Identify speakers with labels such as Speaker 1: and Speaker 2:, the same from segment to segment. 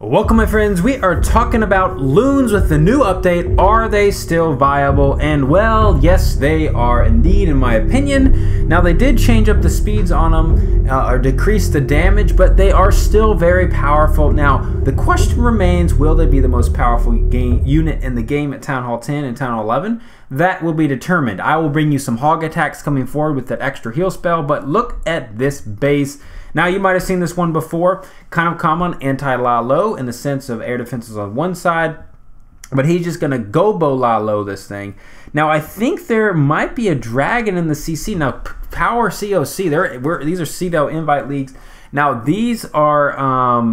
Speaker 1: Welcome my friends, we are talking about Loons with the new update. Are they still viable? And well, yes they are indeed in my opinion. Now they did change up the speeds on them or decrease the damage, but they are still very powerful. Now the question remains, will they be the most powerful unit in the game at Town Hall 10 and Town Hall 11? That will be determined. I will bring you some hog attacks coming forward with that extra heal spell, but look at this base. Now you might have seen this one before, kind of common anti-LavaLoon in the sense of air defenses on one side, but he's just going to gobo LavaLoon this thing. Now I think there might be a dragon in the CC. Now Power COC, these are CWL invite leagues. Now these are,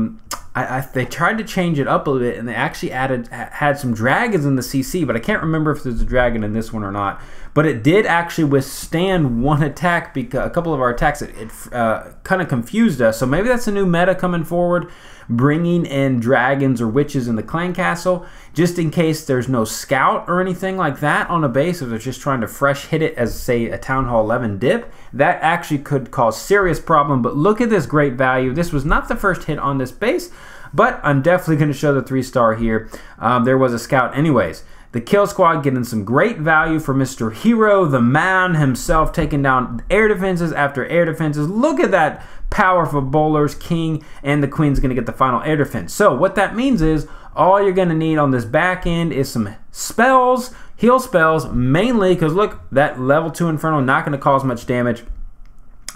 Speaker 1: they tried to change it up a little bit and they actually had some dragons in the CC, but I can't remember if there's a dragon in this one or not. But it did actually withstand one attack, because a couple of our attacks, it kind of confused us. So maybe that's a new meta coming forward, bringing in dragons or witches in the clan castle, just in case there's no scout or anything like that on a base, if they're just trying to fresh hit it as, say, a Town Hall 11 dip. That actually could cause serious problem, but look at this great value. This was not the first hit on this base, but I'm definitely going to show the 3-star here. There was a scout anyways. The kill squad getting some great value for Mr. Hero, the man himself, taking down air defenses after air defenses. Look at that powerful bowlers, king, and the queen's going to get the final air defense. So what that means is all you're going to need on this back end is some spells, heal spells, mainly because look, that level 2 Inferno not going to cause much damage.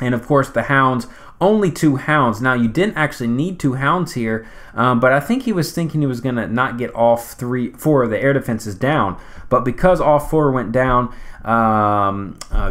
Speaker 1: And of course the hounds, only 2 hounds. Now you didn't actually need 2 hounds here, but I think he was thinking he was going to not get all 4 of the air defenses down. But because all 4 went down,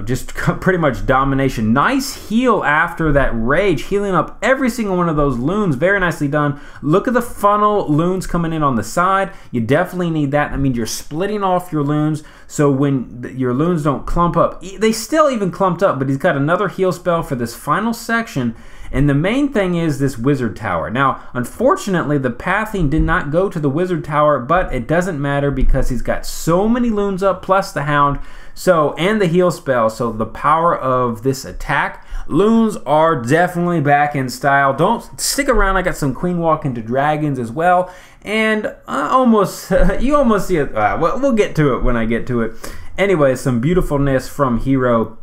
Speaker 1: just pretty much domination. Nice heal after that rage, healing up every single one of those loons. Very nicely done. Look at the funnel loons coming in on the side. You definitely need that. That means you're splitting off your loons, so when your loons don't clump up. They still even clumped up, but he's got another heal spell for this final section. And the main thing is this wizard tower. Now, unfortunately, the pathing did not go to the wizard tower, but it doesn't matter because he's got so many loons up, plus the hound, and the heal spell. So the power of this attack, loons are definitely back in style. Don't stick around. I got some queen walk into dragons as well, and you almost see it. We'll get to it when I get to it. Anyway, some beautifulness from Hero.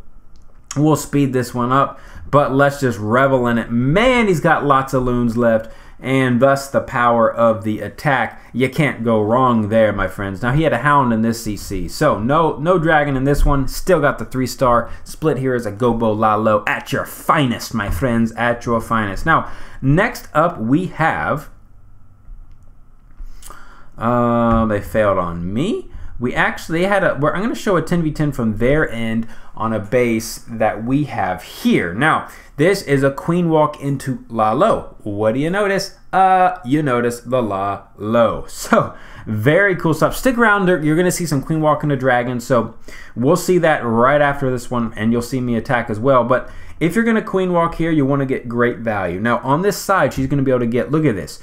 Speaker 1: We'll speed this one up, but let's just revel in it. Man, he's got lots of loons left, and thus the power of the attack. You can't go wrong there, my friends. Now, he had a hound in this CC, so no dragon in this one. Still got the 3-star. Split here as a gobo LavaLoon at your finest, my friends, at your finest. Now, next up we have... they failed on me. We actually had I'm going to show a 10v10 from their end on a base that we have here. Now, this is a queen walk into LavaLoon. What do you notice? You notice the LavaLoon. So, very cool stuff. Stick around. You're going to see some queen walk into dragon. So, we'll see that right after this one, and you'll see me attack as well. But if you're going to queen walk here, you want to get great value. Now, on this side, she's going to be able to get, look at this,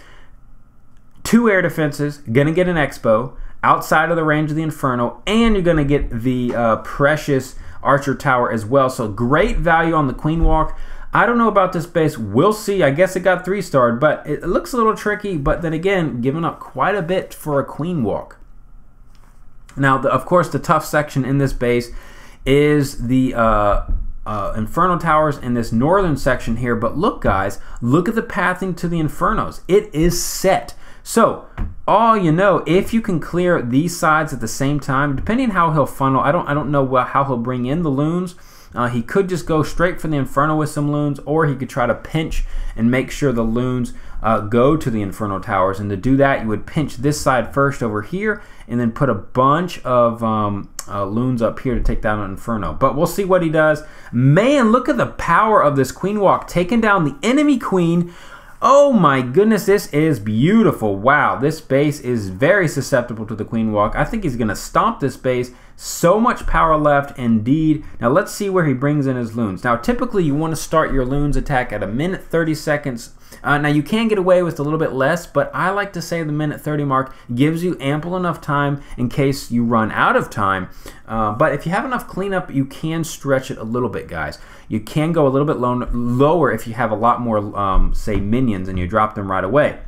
Speaker 1: 2 air defenses, going to get an expo, outside of the range of the Inferno, and you're going to get the precious Archer Tower as well. So great value on the queen walk. I don't know about this base. We'll see. I guess it got 3-starred, but it looks a little tricky. But then again, giving up quite a bit for a queen walk. Now, of course, the tough section in this base is the Inferno Towers in this northern section here. But look, guys, look at the pathing to the Infernos. It is set. So, if you can clear these sides at the same time, depending on how he'll funnel, I don't know how he'll bring in the loons. He could just go straight for the Inferno with some loons, or he could try to pinch and make sure the loons go to the Inferno Towers. And to do that, you would pinch this side first over here, and then put a bunch of loons up here to take down an Inferno. But we'll see what he does. Man, look at the power of this queen walk, taking down the enemy queen. Oh my goodness, this is beautiful. Wow, this base is very susceptible to the queen walk. I think he's going to stomp this base. So much power left indeed. Now let's see where he brings in his loons. Now typically you want to start your loons attack at 1:30 seconds. Now you can get away with a little bit less, but I like to say the 1:30 mark gives you ample enough time in case you run out of time. But if you have enough cleanup, you can stretch it a little bit, guys. You can go a little bit lower if you have a lot more, say, minions and you drop them right away.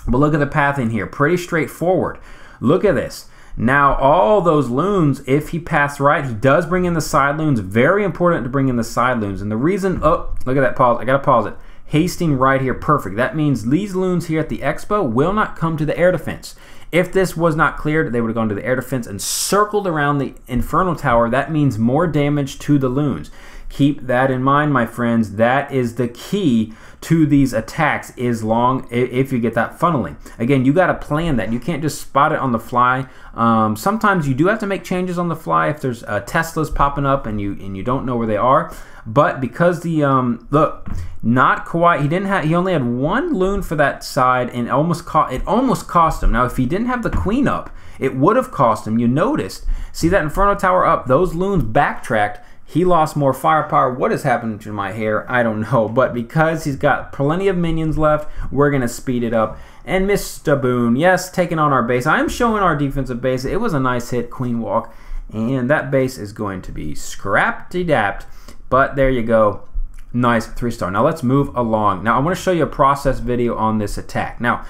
Speaker 1: But look at the pathing here. Pretty straightforward. Look at this. Now, all those loons, if he passed right, he does bring in the side loons. Very important to bring in the side loons. And the reason, oh, look at that pause. I got to pause it. Hasting right here, perfect. That means these loons here at the expo will not come to the air defense. If this was not cleared, they would have gone to the air defense and circled around the Inferno Tower. That means more damage to the loons. Keep that in mind, my friends. That is the key to these attacks, if you get that funneling. Again, you got to plan that. You can't just spot it on the fly. Sometimes you do have to make changes on the fly if there's Teslas popping up and you don't know where they are. But because the look, not quite. He only had one loon for that side, and it almost cost him. Now, if he didn't have the queen up, it would have cost him. You noticed. See that Inferno Tower up? Those loons backtracked. He lost more firepower. What is happening to my hair? I don't know. But because he's got plenty of minions left, we're going to speed it up. And Mr. Boone, yes, taking on our base. I am showing our defensive base. It was a nice hit, Queen Walk. And that base is going to be scrapped-dapped. But there you go. Nice 3-star. Now let's move along. Now I want to show you a process video on this attack. Now,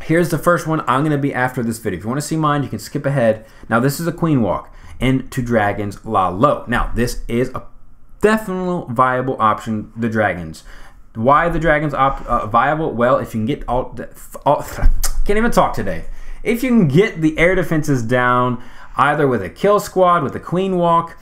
Speaker 1: here's the first one. I'm going to be after this video. If you want to see mine, you can skip ahead. Now this is a Queen Walk into Dragons LavaLoon. Now this is a definitely viable option, the Dragons. Why the Dragons viable? Well, if you can get can't even talk today. If you can get the air defenses down, either with a kill squad, with a Queen Walk,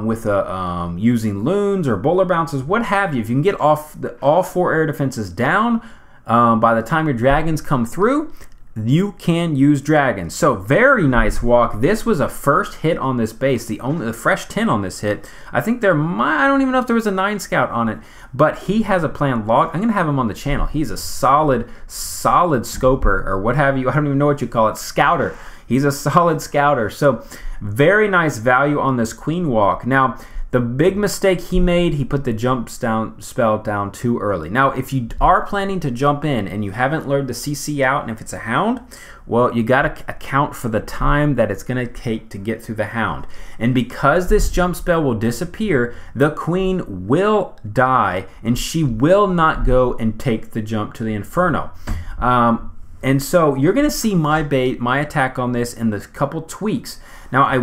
Speaker 1: with a using loons or bowler bounces, what have you. If you can get all 4 air defenses down, by the time your dragons come through, you can use dragons. So very nice walk. This was a first hit on this base, the fresh 10 on this hit. I think I don't even know if there was a 9 scout on it, but he has a plan log. I'm gonna have him on the channel. He's a solid scoper, or what have you. I don't even know what you call it, scouter. He's a solid scouter. So very nice value on this Queen Walk. Now, the big mistake he made, he put the jump spell down too early. Now, if you are planning to jump in and you haven't learned the CC out, and if it's a hound, well, you got to account for the time that it's going to take to get through the hound. And because this jump spell will disappear, the queen will die, and she will not go and take the jump to the Inferno. And so you're going to see my attack on this in the couple tweaks. Now,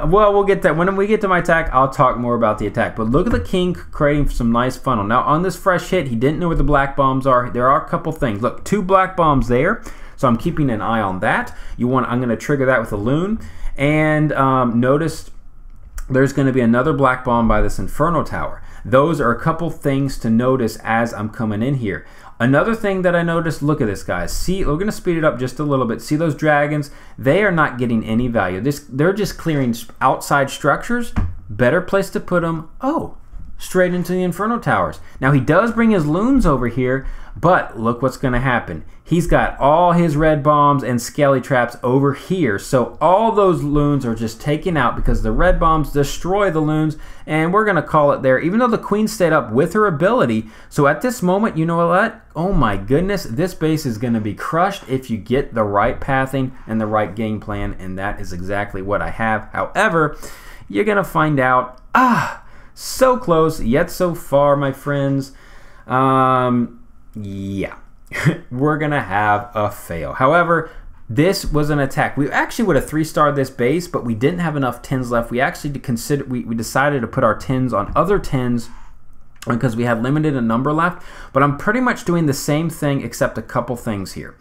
Speaker 1: well, we'll get that. When we get to my attack, I'll talk more about the attack. But look at the king creating some nice funnel. Now, on this fresh hit, he didn't know where the black bombs are. There are a couple things. Look, 2 black bombs there. So I'm keeping an eye on that. I'm going to trigger that with a loon. And notice there's going to be another black bomb by this Inferno Tower. Those are a couple things to notice as I'm coming in here. Another thing that I noticed, look at this, guys. See, we're going to speed it up just a little bit. See those dragons? They are not getting any value. They're just clearing outside structures. Better place to put them. Oh, straight into the Inferno Towers. Now, he does bring his loons over here, but look what's going to happen. He's got all his red bombs and skelly traps over here. So all those loons are just taken out because the red bombs destroy the loons, and we're going to call it there, even though the queen stayed up with her ability. So at this moment, you know what? Oh my goodness, this base is going to be crushed if you get the right pathing and the right game plan, and that is exactly what I have. However, you're going to find out, so close, yet so far, my friends. Yeah. We're going to have a fail. However, this was an attack. We actually would have 3-starred this base, but we didn't have enough 10s left. We actually we decided to put our 10s on other 10s because we had limited a number left. But I'm pretty much doing the same thing except a couple things here.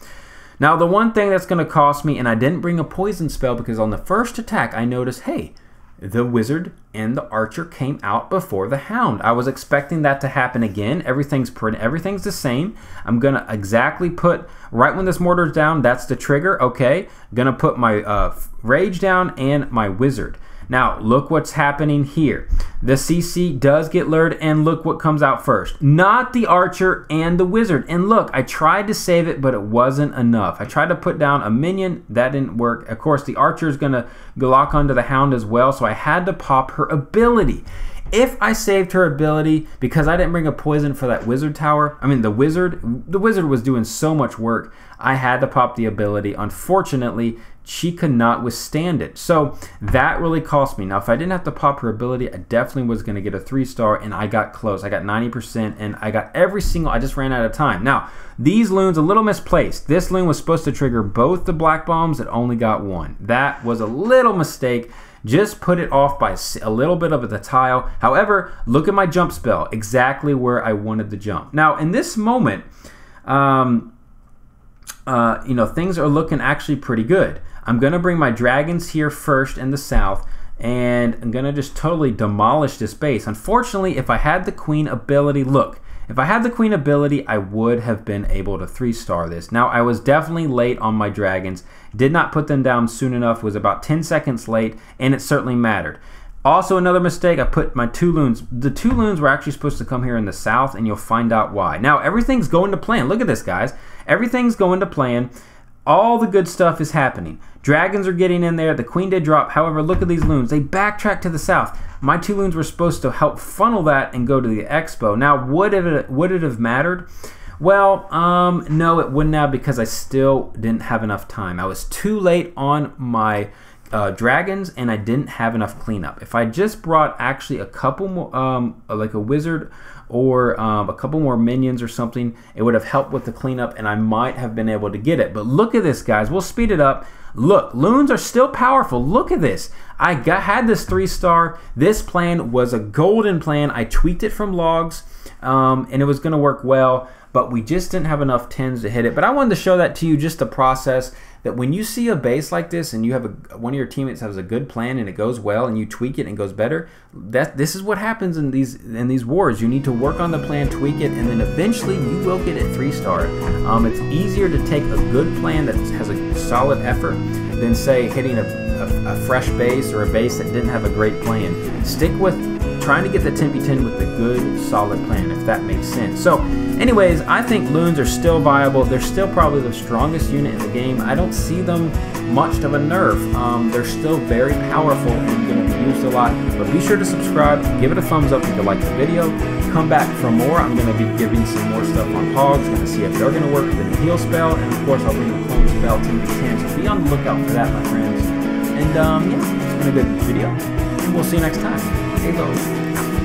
Speaker 1: Now, the one thing that's going to cost me, and I didn't bring a poison spell because on the first attack, I noticed, hey, the wizard and the archer came out before the hound. I was expecting that to happen again. Everything's the same. I'm gonna exactly put right when this mortar's down. That's the trigger. Okay, gonna put my rage down and my wizard. Now look what's happening here. The CC does get lured, and look what comes out first. Not the archer and the wizard. And look, I tried to save it, but it wasn't enough. I tried to put down a minion. That didn't work. Of course, the archer is going to lock onto the hound as well, so I had to pop her ability. If I saved her ability because I didn't bring a poison for that wizard tower, I mean the wizard was doing so much work, I had to pop the ability. Unfortunately, she could not withstand it. So that really cost me. Now, if I didn't have to pop her ability, I definitely was going to get a 3-star, and I got close. I got 90%, and I got every single, I just ran out of time. Now, these loons, a little misplaced. This loon was supposed to trigger both the black bombs. It only got one. That was a little mistake. Just put it off by a little bit of the tile. However, look at my jump spell, exactly where I wanted to jump. Now, in this moment, you know, things are looking actually pretty good. I'm going to bring my dragons here first in the south, and I'm going to just totally demolish this base. Unfortunately, if I had the queen ability, look, if I had the queen ability, I would have been able to 3-star this. Now, I was definitely late on my dragons, did not put them down soon enough, was about 10 seconds late, and it certainly mattered. Also, another mistake, I put my 2 loons. The 2 loons were actually supposed to come here in the south, and you'll find out why. Now, everything's going to plan. Look at this, guys. Everything's going to plan. All the good stuff is happening. Dragons are getting in there. The queen did drop. However, look at these loons. They backtrack to the south. My 2 loons were supposed to help funnel that and go to the expo. Now, would it have mattered? Well, no, it wouldn't have, because I still didn't have enough time. I was too late on my dragons, and I didn't have enough cleanup. If I just brought actually a couple more, like a wizard or a couple more minions or something, it would have helped with the cleanup, and I might have been able to get it. But look at this, guys. We'll speed it up. Look, loons are still powerful. Look at this. I had this 3-star. This plan was a golden plan. I tweaked it from logs, and it was going to work well, but we just didn't have enough 10s to hit it. But I wanted to show that to you, just the process, that when you see a base like this and you have one of your teammates has a good plan and it goes well and you tweak it and it goes better, this is what happens in these wars. You need to work on the plan, tweak it, and then eventually you will get it 3-star. It's easier to take a good plan that has a solid effort than, say, hitting a fresh base or a base that didn't have a great plan. Stick with trying to get the 10v10 with a good, solid plan, if that makes sense. So, anyways, I think loons are still viable. They're still probably the strongest unit in the game. I don't see them much of a nerf. They're still very powerful and going to be used a lot. But be sure to subscribe, give it a thumbs up if you like the video. Come back for more. I'm going to be giving some more stuff on hogs, going to see if they're going to work with the new heal spell, and of course I'll bring the clone spell 10v10. So be on the lookout for that, my friends. And yeah, it's been a good video, and we'll see you next time. Halo.